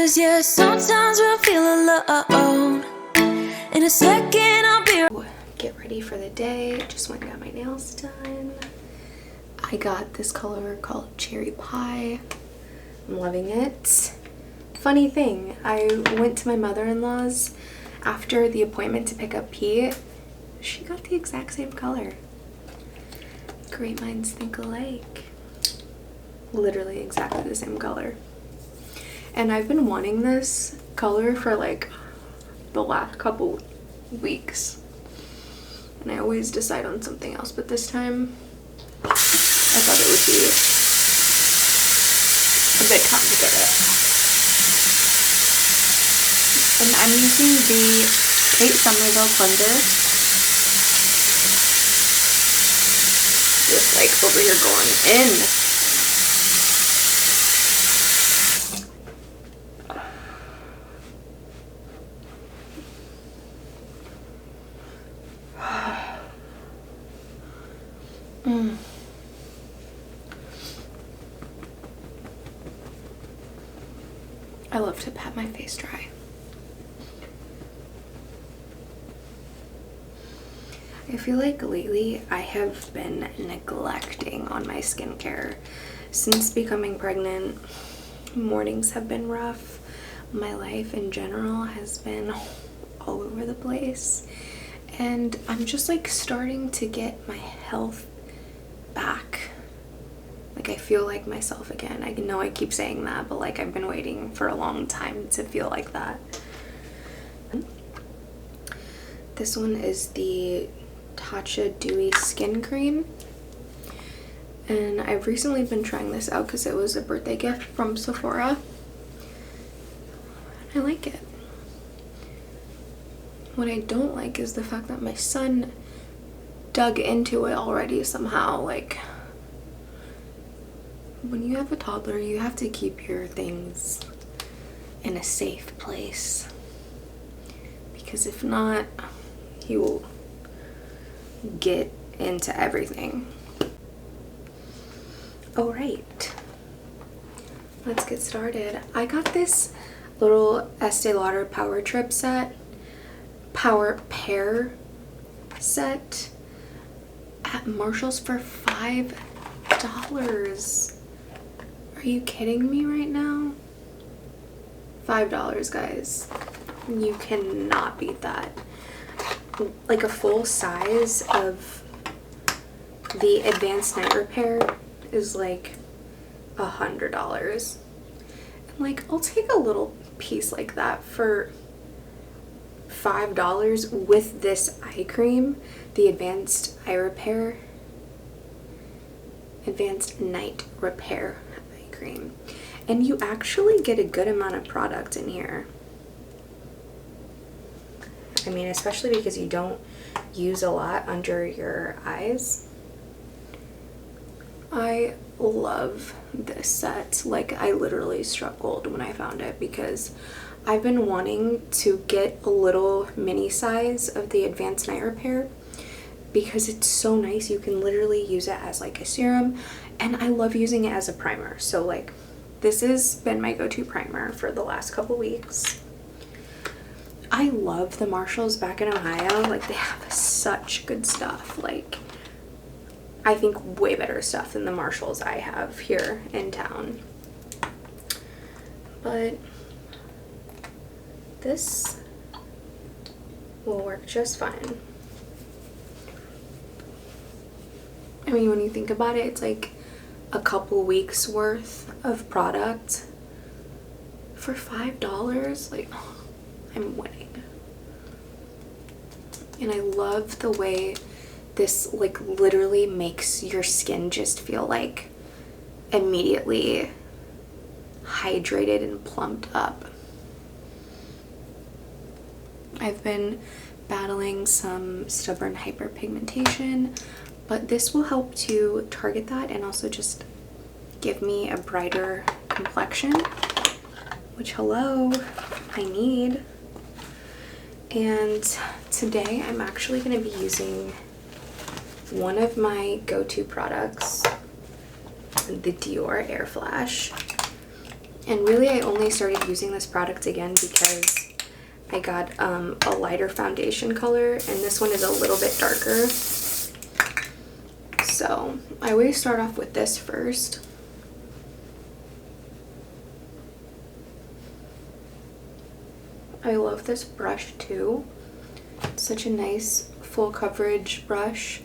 'Cause yeah, sometimes we'll feel alone. In a second I'll be... Get ready for the day. Just went and got my nails done. I got this color called Cherry Pie. I'm loving it. Funny thing, I went to my mother-in-law's after the appointment to pick up Pete. She got the exact same color. Great minds think alike. Literally exactly the same color. And I've been wanting this color for like the last couple weeks. And I always decide on something else, but this time I thought it would be a good time to get it. And I'm using the Kate Sommerville cleanser. Just like over here going in. I love to pat my face dry. I feel like lately I have been neglecting on my skincare. Since becoming pregnant, mornings have been rough. My life in general has been all over the place. And I'm just like starting to get my health back. Like I feel like myself again. I know I keep saying that, but like I've been waiting for a long time to feel like that. This one is the Tatcha Dewy Skin Cream. And I've recently been trying this out because it was a birthday gift from Sephora. I like it. What I don't like is the fact that my son dug into it already somehow. Like, when you have a toddler, you have to keep your things in a safe place. Because if not, he will get into everything. Alright, let's get started. I got this little Estée Lauder Power Trip set, Power Pair set at Marshall's for $5. Are you kidding me right now? $5, guys. You cannot beat that. Like a full size of the Advanced Night Repair is like $100. And like, I'll take a little piece like that for $5 with this eye cream, the Advanced Night Repair eye cream. And you actually get a good amount of product in here. I mean, especially because you don't use a lot under your eyes. I love this set. Like, I literally struggled when I found it because I've been wanting to get a little mini size of the Advanced Night Repair because it's so nice. You can literally use it as like a serum, and I love using it as a primer. So like, this has been my go-to primer for the last couple weeks. I love the Marshalls back in Ohio. Like, they have such good stuff. Like, I think way better stuff than the Marshalls I have here in town. But this will work just fine. I mean, when you think about it, it's like a couple weeks worth of product for $5. Like, I'm winning. And I love the way this like literally makes your skin just feel like immediately hydrated and plumped up. I've been battling some stubborn hyperpigmentation, but this will help to target that and also just give me a brighter complexion, which, hello, I need. And today I'm actually going to be using one of my go-to products, the Dior Airflash. And really I only started using this product again because I got a lighter foundation color, and this one is a little bit darker. So I always start off with this first. I love this brush too. It's such a nice full coverage brush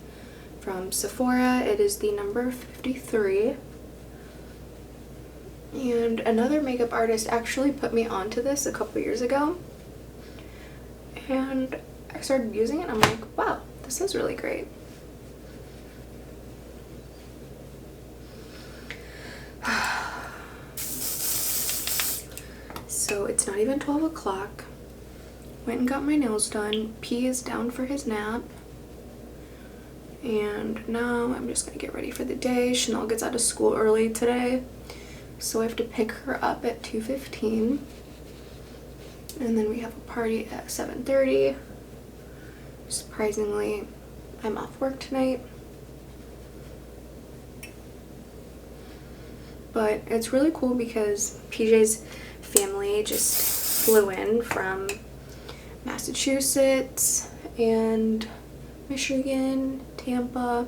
from Sephora. It is the number 53. And another makeup artist actually put me onto this a couple years ago. And I started using it and I'm like, wow, this is really great. So it's not even 12 o'clock. Went and got my nails done. P is down for his nap. And now I'm just gonna get ready for the day. Chanel gets out of school early today, so I have to pick her up at 2:15. And then we have a party at 7:30. Surprisingly, I'm off work tonight. But it's really cool because PJ's family just flew in from Massachusetts and Michigan, Tampa.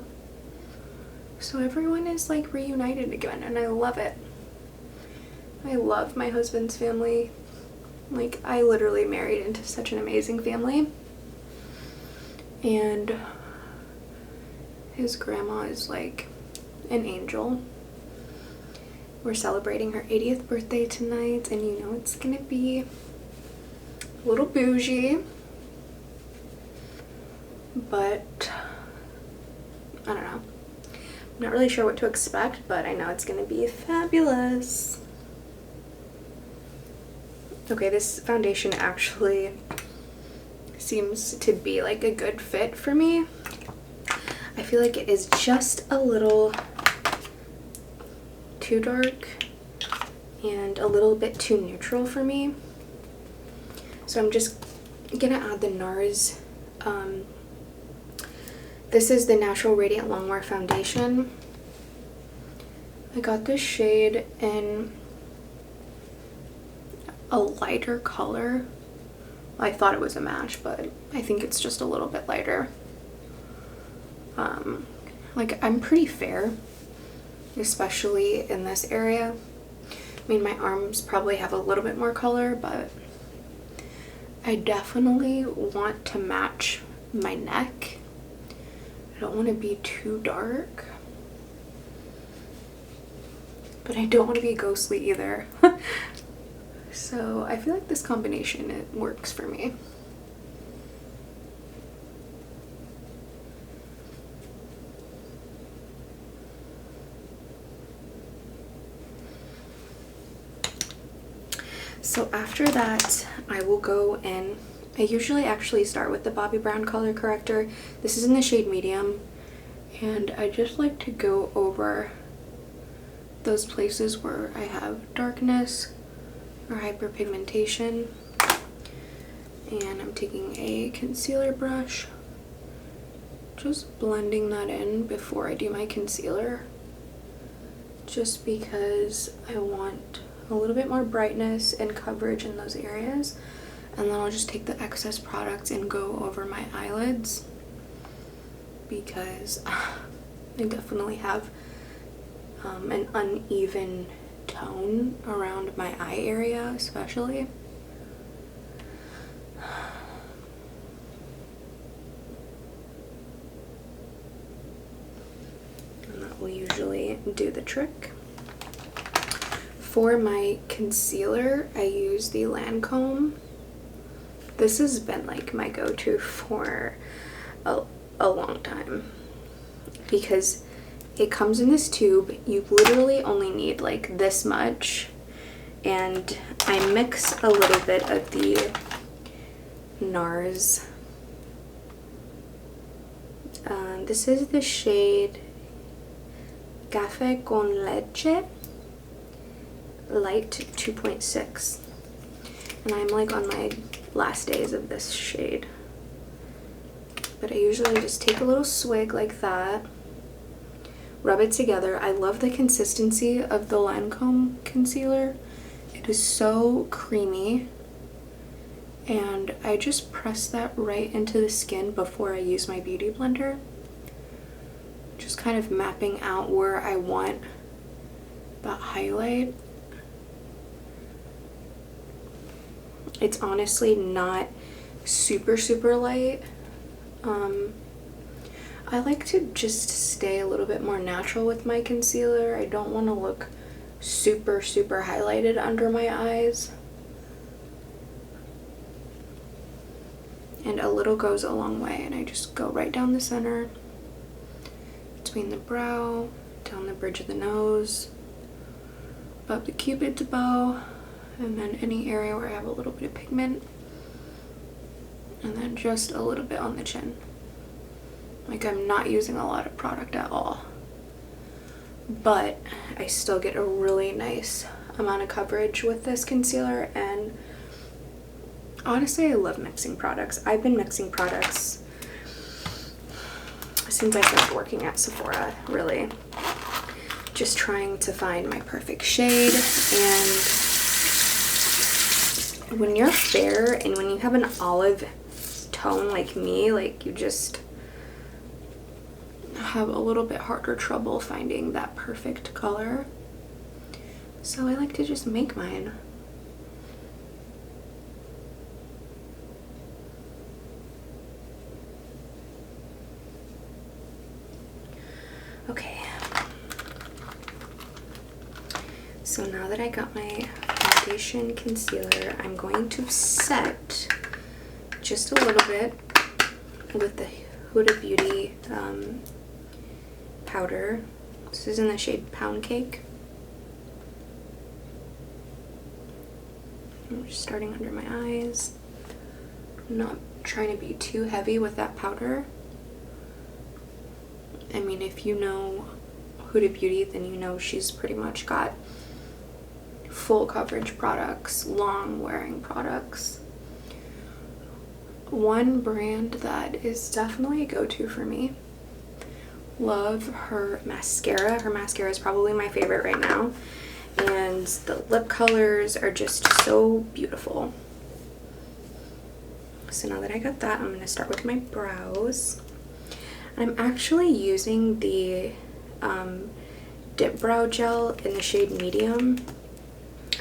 So everyone is like reunited again, and I love it. I love my husband's family. Like, I literally married into such an amazing family. And his grandma is like an angel. We're celebrating her 80th birthday tonight, and you know it's gonna be a little bougie, but I don't know. I'm not really sure what to expect, but I know it's gonna be fabulous. Okay, this foundation actually seems to be like a good fit for me. I feel like it is just a little too dark and a little bit too neutral for me. So I'm just gonna add the Nars. This is the Natural Radiant Longwear Foundation. I got this shade in a lighter color. I thought it was a match, but I think it's just a little bit lighter. Like, I'm pretty fair, especially in this area. I mean, my arms probably have a little bit more color, but I definitely want to match my neck. I don't want to be too dark, but I don't want to be ghostly either. So I feel like this combination, it works for me. So after that, I will go in. I usually actually start with the Bobbi Brown color corrector. This is in the shade medium, and I just like to go over those places where I have darkness or hyperpigmentation. And I'm taking a concealer brush, just blending that in before I do my concealer, just because I want a little bit more brightness and coverage in those areas. And then I'll just take the excess product and go over my eyelids, because I definitely have an uneven tone around my eye area especially. And that will usually do the trick. For my concealer, I use the Lancome. This has been like my go-to for a long time, because it comes in this tube. You literally only need like this much, and I mix a little bit of the Nars. This is the shade Café con Leche Light 2.6, and I'm like on my last days of this shade. But I usually just take a little swig like that, rub it together. I love the consistency of the Lancome concealer. It is so creamy, and I just press that right into the skin before I use my beauty blender. Just kind of mapping out where I want that highlight. It's honestly not super light. I like to just stay a little bit more natural with my concealer. I don't want to look super highlighted under my eyes. And a little goes a long way, and I just go right down the center, between the brow, down the bridge of the nose, above the cupid's bow, and then any area where I have a little bit of pigment, and then just a little bit on the chin. Like, I'm not using a lot of product at all, but I still get a really nice amount of coverage with this concealer. And honestly, I love mixing products. I've been mixing products since I started working at Sephora, really. Just trying to find my perfect shade. And when you're fair and when you have an olive tone like me, like, you just have a little bit harder trouble finding that perfect color. So I like to just make mine. Okay. So now that I got my foundation, concealer, I'm going to set just a little bit with the Huda Beauty powder. This is in the shade Pound Cake. I'm just starting under my eyes. I'm not trying to be too heavy with that powder. I mean, if you know Huda Beauty, then you know she's pretty much got full coverage products, long wearing products. One brand that is definitely a go-to for me. Love her mascara. Her mascara is probably my favorite right now. And the lip colors are just so beautiful. So now that I got that, I'm going to start with my brows. I'm actually using the Dipbrow gel in the shade medium.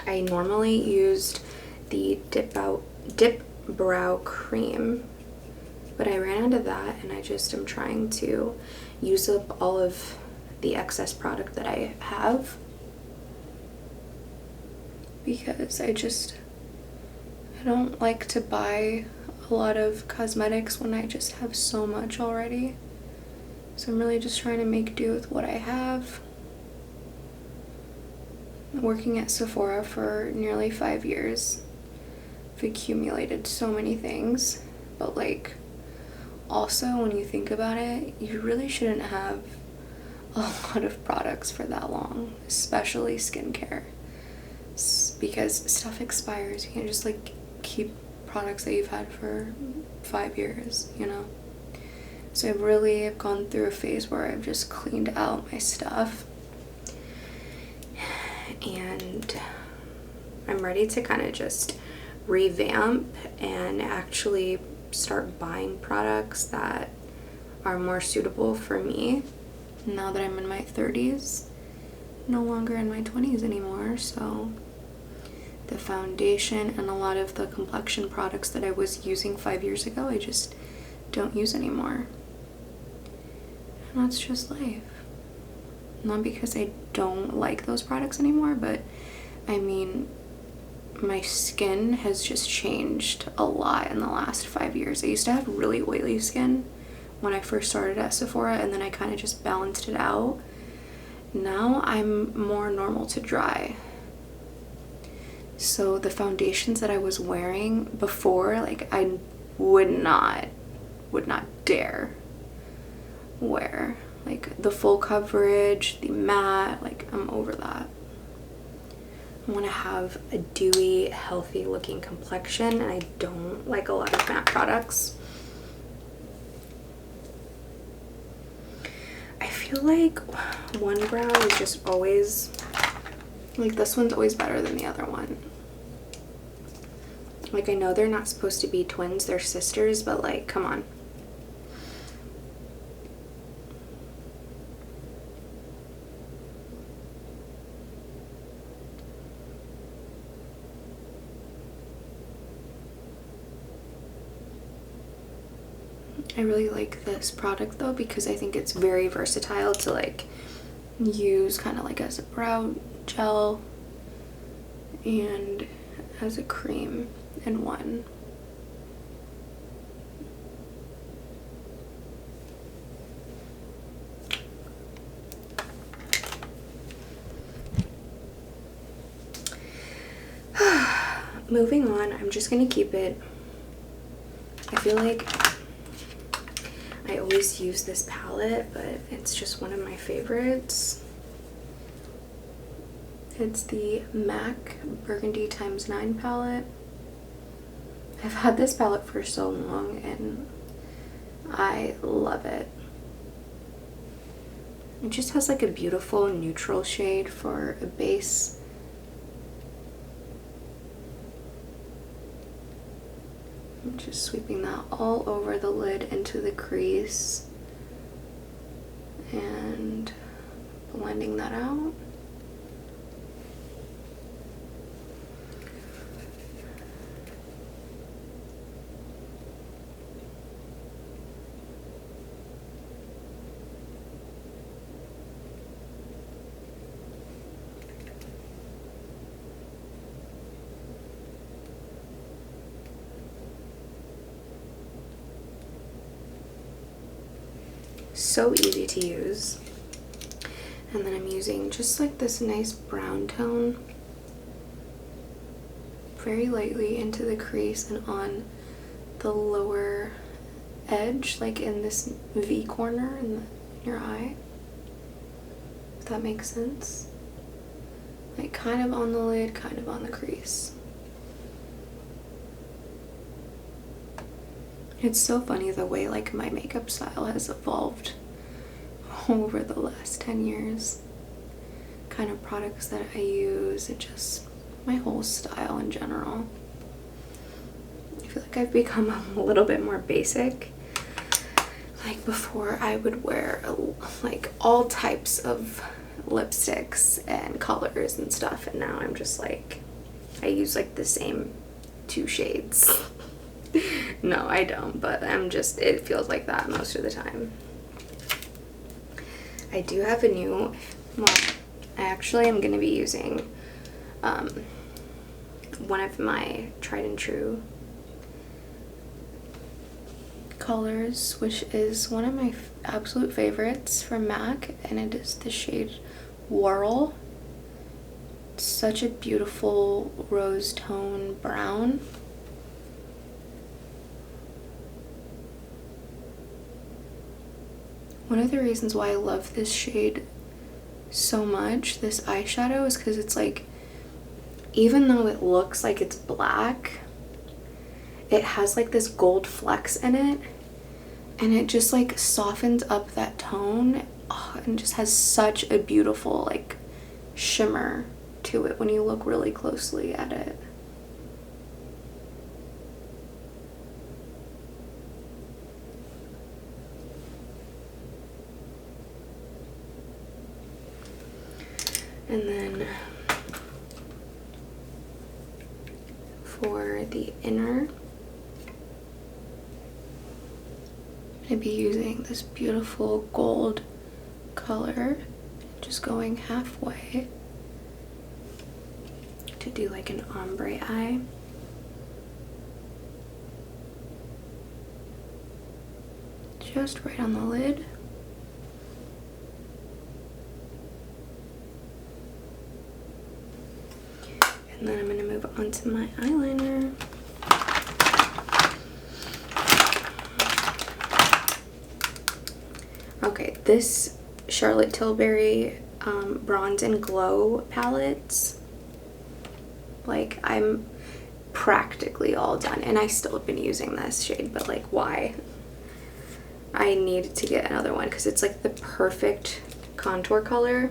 I normally used the Dipbrow cream, but I ran out of that, and I just am trying to use up all of the excess product that I have, because I don't like to buy a lot of cosmetics when I just have so much already. So I'm really just trying to make do with what I have. Working at Sephora for nearly 5 years, I've accumulated so many things, but like, also when you think about it, you really shouldn't have a lot of products for that long, especially skincare, because stuff expires. You can't just like keep products that you've had for 5 years, you know? So I really have gone through a phase where I've just cleaned out my stuff, and I'm ready to kind of just revamp and actually start buying products that are more suitable for me now that I'm in my 30s, no longer in my 20s anymore. So the foundation and a lot of the complexion products that I was using 5 years ago, I just don't use anymore. And that's just life. Not because I don't like those products anymore, but I mean, my skin has just changed a lot in the last 5 years. I used to have really oily skin when I first started at Sephora, and then I kind of just balanced it out. Now I'm more normal to dry. So the foundations that I was wearing before, like, I would not dare wear. Like the full coverage, the matte, like, I'm over that. I want to have a dewy, healthy looking complexion, and I don't like a lot of matte products. I feel like one brow is just always, like, this one's always better than the other one. Like, I know they're not supposed to be twins, they're sisters, but like, come on. I really like this product though, because I think it's very versatile to like use kind of like as a brow gel and as a cream in one. Moving on, I'm just gonna keep it. I feel like I always use this palette, but it's just one of my favorites. It's the MAC Burgundy ×9 palette. I've had this palette for so long and I love it. It just has like a beautiful neutral shade for a base. I'm just sweeping that all over the lid into the crease and blending that out. So easy to use. And then I'm using just like this nice brown tone very lightly into the crease and on the lower edge, like in this V corner in your eye, if that makes sense. Like kind of on the lid, kind of on the crease. It's so funny the way like my makeup style has evolved over the last 10 years. Kind of products that I use, and just my whole style in general. I feel like I've become a little bit more basic. Like before I would wear like all types of lipsticks and colors and stuff, and now I'm just like, I use like the same 2 shades. No, I don't, but it feels like that most of the time. I do have a new, well, I actually am going to be using one of my tried and true colors, which is one of my absolute favorites from MAC, and it is the shade Whirl. It's such a beautiful rose tone brown. One of the reasons why I love this shade so much, this eyeshadow, is because it's like, even though it looks like it's black, it has like this gold flecks in it, and it just like softens up that tone, and just has such a beautiful like shimmer to it when you look really closely at it. And then for the inner, I'm going to be using this beautiful gold color, just going halfway to do like an ombre eye. Just right on the lid. And then I'm going to move on to my eyeliner. Okay, this Charlotte Tilbury Bronze and Glow palettes, like, I'm practically all done, and I still have been using this shade, but like, why? I need to get another one because it's like the perfect contour color.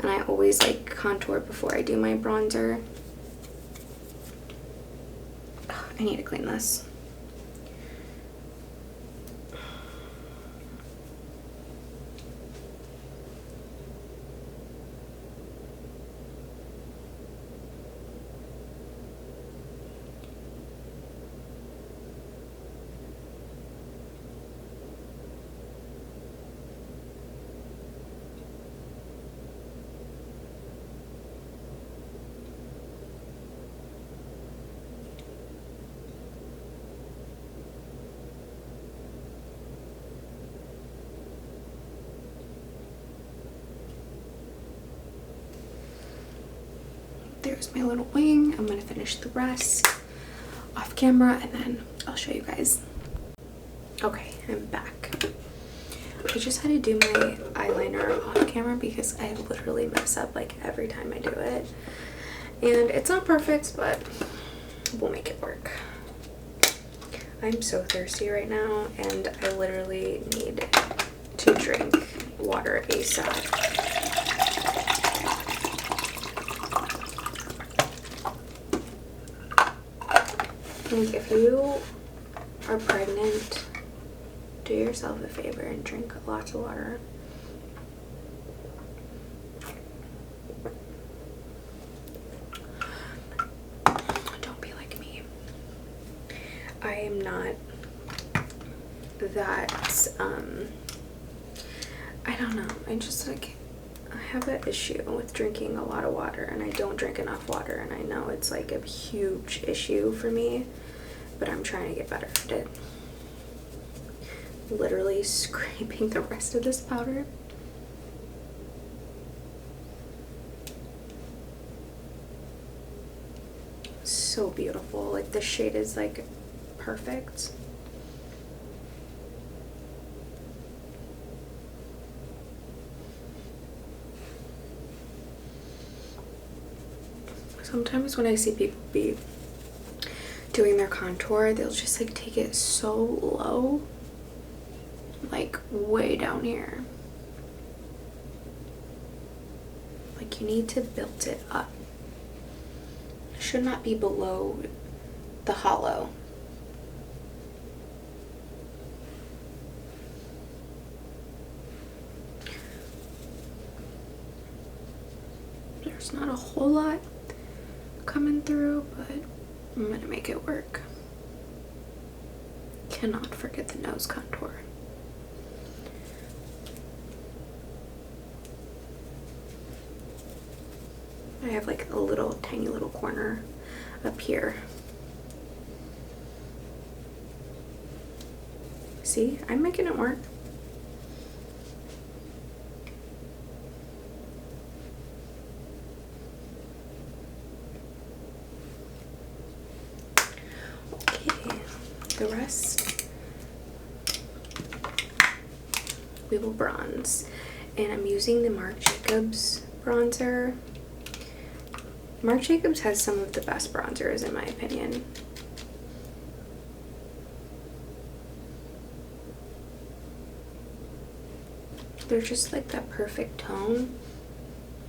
And I always like contour before I do my bronzer. I need to clean this. There's my little wing. I'm gonna finish the rest off camera and then I'll show you guys. Okay, I'm back. I just had to do my eyeliner off camera because I literally mess up like every time I do it. And it's not perfect, but we'll make it work. I'm so thirsty right now and I literally need to drink water ASAP. Like, if you are pregnant, do yourself a favor and drink lots of water. Don't be like me. I am not that, I don't know. I just like, I have an issue with drinking a lot of water and I don't drink enough water, and I know it's like a huge issue for me, but I'm trying to get better at it. Literally scraping the rest of this powder. So beautiful. Like, the shade is like perfect. Sometimes when I see people be doing their contour, they'll just like take it so low, like way down here. Like, you need to build it up. It should not be below the hollow. There's not a whole lot coming through, but I'm gonna make it work. Cannot forget the nose contour. I have like a little tiny little corner up here. See, I'm making it work. The rest we will bronze, and I'm using the Marc Jacobs bronzer. Marc Jacobs has some of the best bronzers in my opinion. They're just like that perfect tone,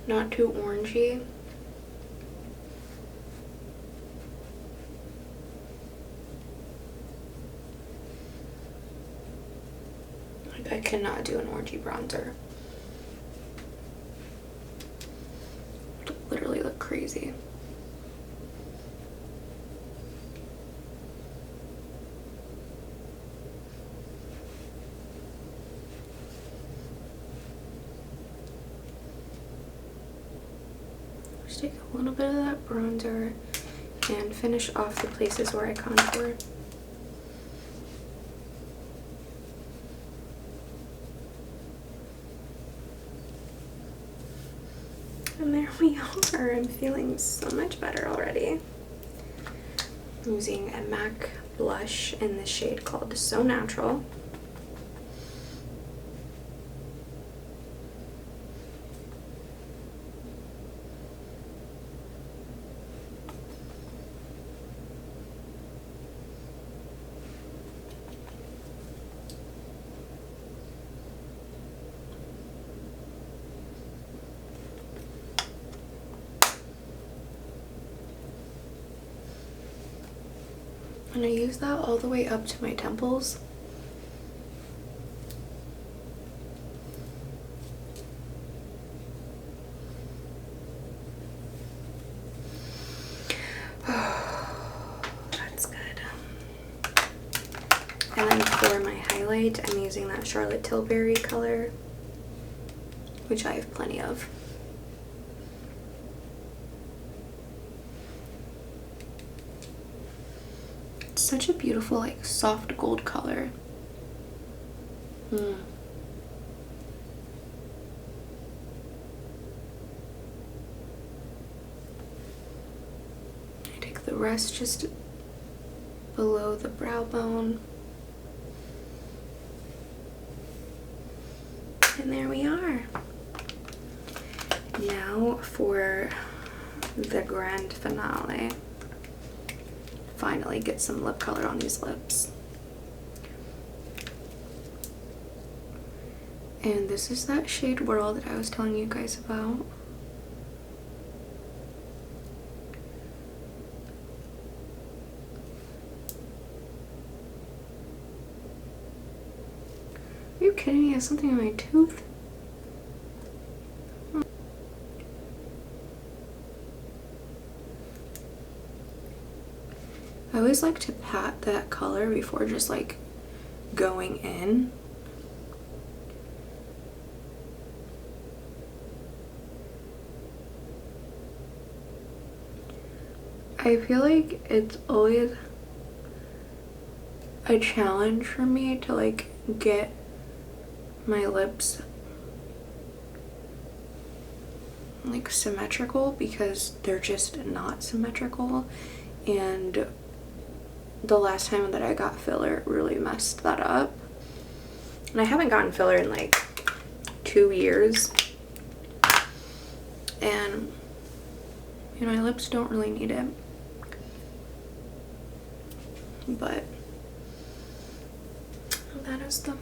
not too orangey. I cannot do an orangey bronzer. It'll literally look crazy. Just take a little bit of that bronzer and finish off the places where I contour. And there we are. I'm feeling so much better already. I'm using a MAC blush in the shade called So Natural. And I use that all the way up to my temples. That's good. And then for my highlight, I'm using that Charlotte Tilbury color, which I have plenty of. It's such a beautiful, like, soft gold color. I take the rest just below the brow bone. And there we are. Now for the grand finale. Finally get some lip color on these lips. And this is that shade Whirl that I was telling you guys about. Are you kidding me? I have something in my tooth. I always like to pat that color before just like going in. I feel like it's always a challenge for me to like get my lips like symmetrical because they're just not symmetrical, and the last time that I got filler it really messed that up. And I haven't gotten filler in like 2 years, and you know, my lips don't really need it, but that is the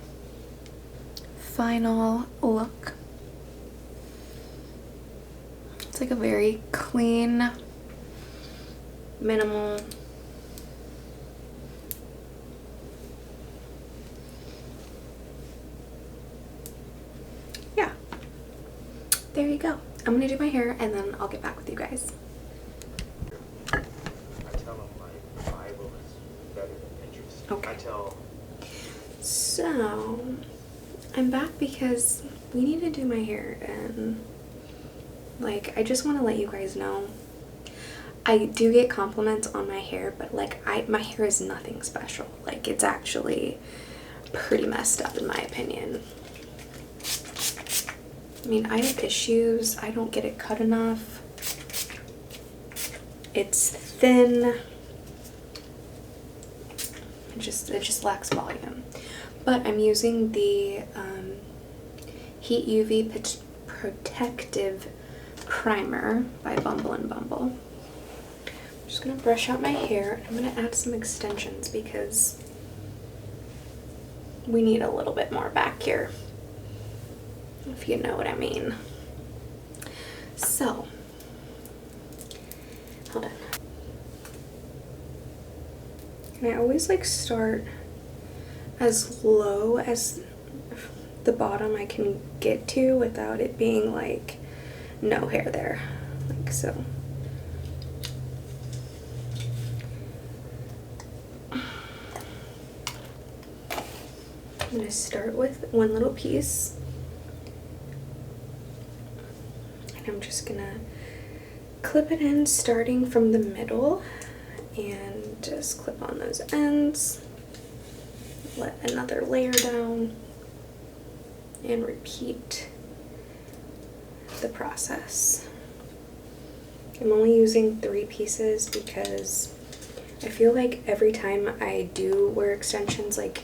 final look. It's like a very clean, minimal, yeah, there you go. I'm gonna do my hair and then I'll get back with you guys. I tell them my Bible is better than Pinterest. Okay. I tell. So I'm back because we need to do my hair, and like I just want to let you guys know I do get compliments on my hair, but like my hair is nothing special. Like it's actually pretty messed up in my opinion. I mean, I have issues. I don't get it cut enough. It's thin. It just lacks volume. But I'm using the Heat UV Protective Primer by Bumble and Bumble. I'm just gonna brush out my hair. I'm gonna add some extensions because we need a little bit more back here, if you know what I mean. So, hold on. And I always like start as low as the bottom I can get to without it being like no hair there, like so. I'm gonna start with one little piece, and I'm just gonna clip it in starting from the middle and just clip on those ends, let another layer down, and repeat the process. I'm only using 3 pieces because I feel like every time I do wear extensions, like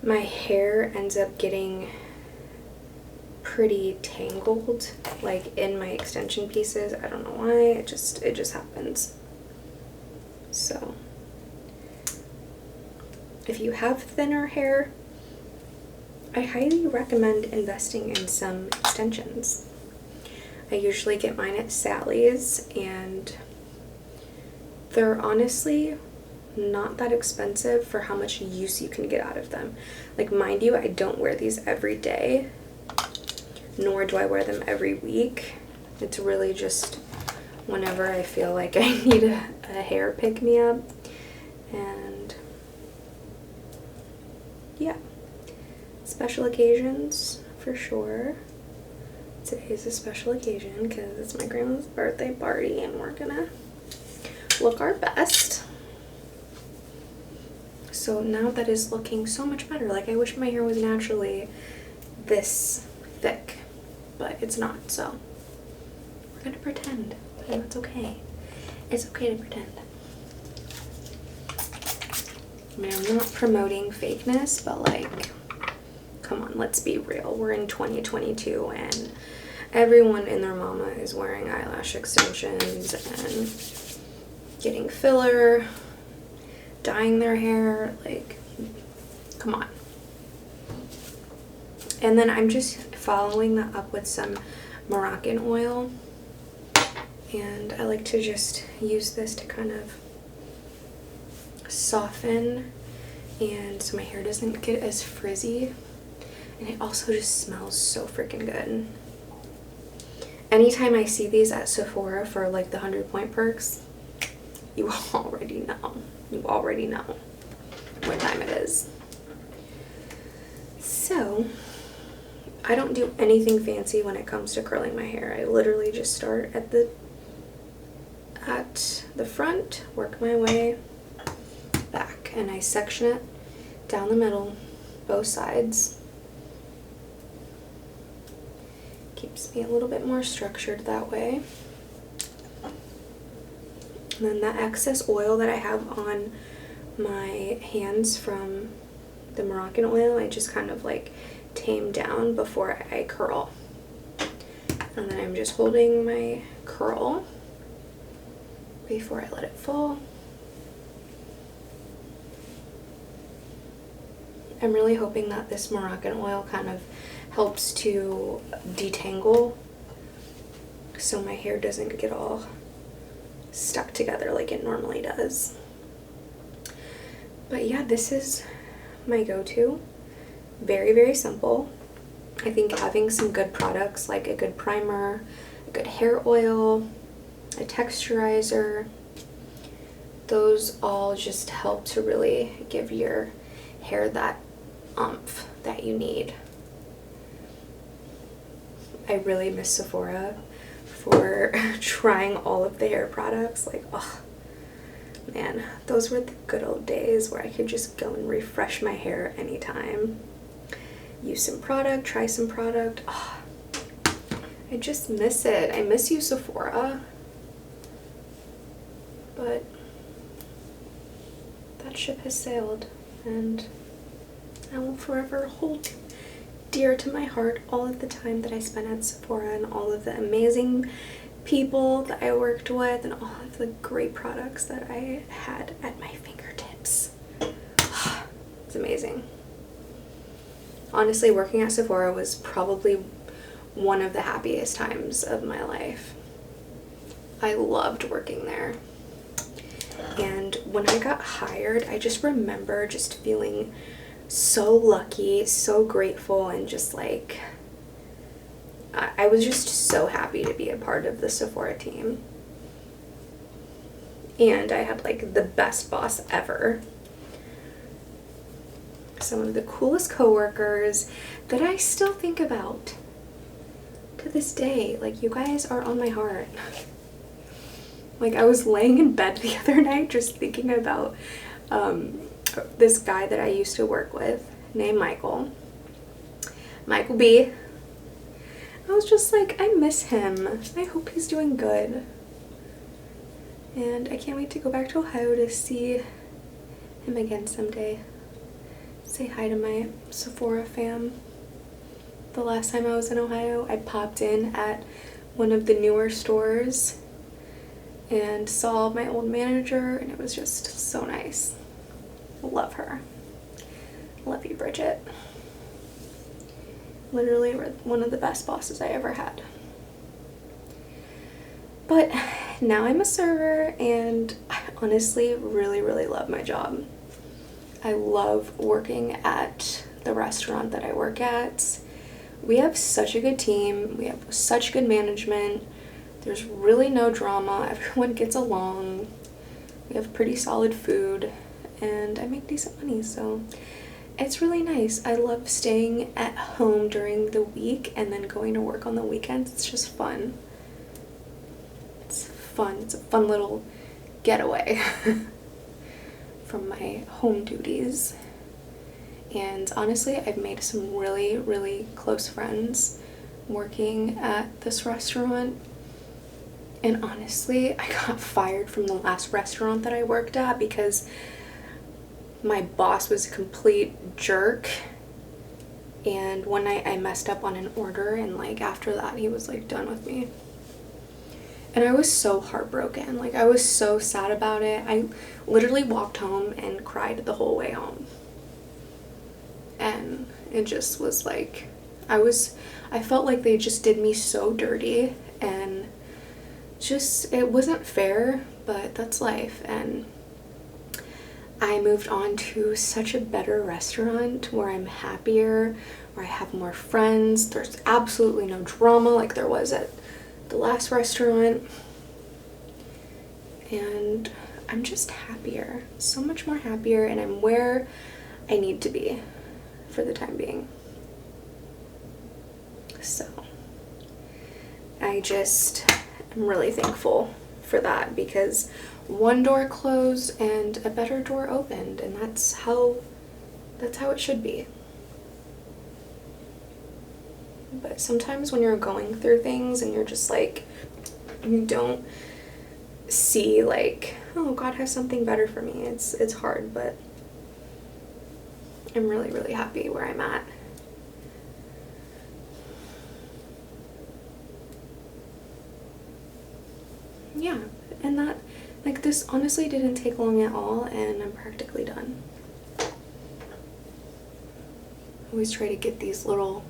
my hair ends up getting pretty tangled like in my extension pieces. I don't know why, it just happens. So if you have thinner hair, I highly recommend investing in some extensions. I usually get mine at Sally's, and they're honestly not that expensive for how much use you can get out of them. Like, mind you, I don't wear these every day, nor do I wear them every week. It's really just whenever I feel like I need a hair pick-me-up. And yeah, special occasions for sure. Today's a special occasion because it's my grandma's birthday party and we're gonna look our best. So now that is looking so much better. Like, I wish my hair was naturally this thick, but it's not, so we're gonna pretend. And it's okay. It's okay to pretend. I mean, I'm not promoting fakeness, but like, come on, let's be real. We're in 2022 and everyone and their mama is wearing eyelash extensions and getting filler, dyeing their hair, like, come on. And then I'm just following that up with some Moroccan oil, and I like to just use this to kind of soften, and so my hair doesn't get as frizzy, and it also just smells so freaking good. Anytime I see these at Sephora for like the 100-point perks, you already know. You already know what time it is. So, I don't do anything fancy when it comes to curling my hair. I literally just start at the front, work my way back, and I section it down the middle, both sides. Keeps me a little bit more structured that way. And then that excess oil that I have on my hands from the Moroccan oil, I just kind of like tame down before I curl. And then I'm just holding my curl before I let it fall. I'm really hoping that this Moroccan oil kind of helps to detangle so my hair doesn't get all stuck together like it normally does. But yeah, this is my go-to. Very, very simple. I think having some good products like a good primer, a good hair oil, a texturizer, those all just help to really give your hair that oomph that you need. I really miss Sephora for trying all of the hair products. Like, oh man, those were the good old days where I could just go and refresh my hair anytime. Use some product, try some product. Oh, I just miss it. I miss you, Sephora. But that ship has sailed, and I will forever hold dear to my heart all of the time that I spent at Sephora and all of the amazing people that I worked with and all of the great products that I had at my fingertips. It's amazing. Honestly, working at Sephora was probably one of the happiest times of my life. I loved working there. And when I got hired, I just remember just feeling so lucky, so grateful, and just like, I was just so happy to be a part of the Sephora team. And I had like the best boss ever. Some of the coolest coworkers that I still think about to this day. Like, you guys are on my heart. Like, I was laying in bed the other night just thinking about this guy that I used to work with named Michael B. I was just like, I miss him. I hope he's doing good. And I can't wait to go back to Ohio to see him again someday. Say hi to my Sephora fam. The last time I was in Ohio, I popped in at one of the newer stores and saw my old manager, and it was just so nice. Love her. Love you, Bridget. Literally one of the best bosses I ever had. But now I'm a server, and honestly really, really love my job. I love working at the restaurant that I work at. We have such a good team. We have such good management. There's really no drama. Everyone gets along. We have pretty solid food, and I make decent money, so it's really nice. I love staying at home during the week and then going to work on the weekends. It's just fun. It's fun. It's a fun little getaway from my home duties. And honestly, I've made some really, really close friends working at this restaurant. And honestly, I got fired from the last restaurant that I worked at because my boss was a complete jerk. And one night I messed up on an order, and like after that he was like done with me. And I was so heartbroken. Like, I was so sad about it. I literally walked home and cried the whole way home. And it just was like, I felt like they just did me so dirty, and just, it wasn't fair, but that's life. And I moved on to such a better restaurant where I'm happier, where I have more friends. There's absolutely no drama like there was at the last restaurant. And I'm just happier, so much more happier, and I'm where I need to be for the time being. So I just am really thankful for that, because one door closed and a better door opened, and that's how it should be. But sometimes when you're going through things and you're just like, you don't see like, oh, God has something better for me, it's hard. But I'm really, really happy where I'm at. Yeah, and that, like, this honestly didn't take long at all, and I'm practically done. I always try to get these little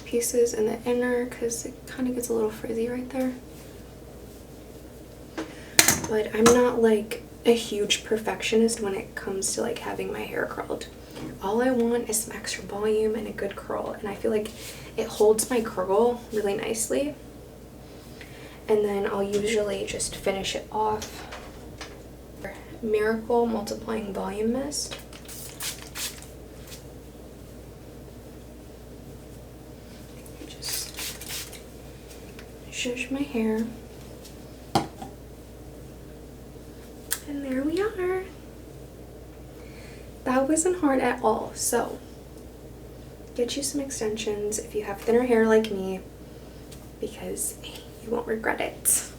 pieces in the inner, because it kind of gets a little frizzy right there. But I'm not like a huge perfectionist when it comes to like having my hair curled. All I want is some extra volume and a good curl, and I feel like it holds my curl really nicely. And then I'll usually just finish it off. Miracle Multiplying Volume Mist. Just shush my hair. And there we are. That wasn't hard at all. So get you some extensions if you have thinner hair like me, because you won't regret it.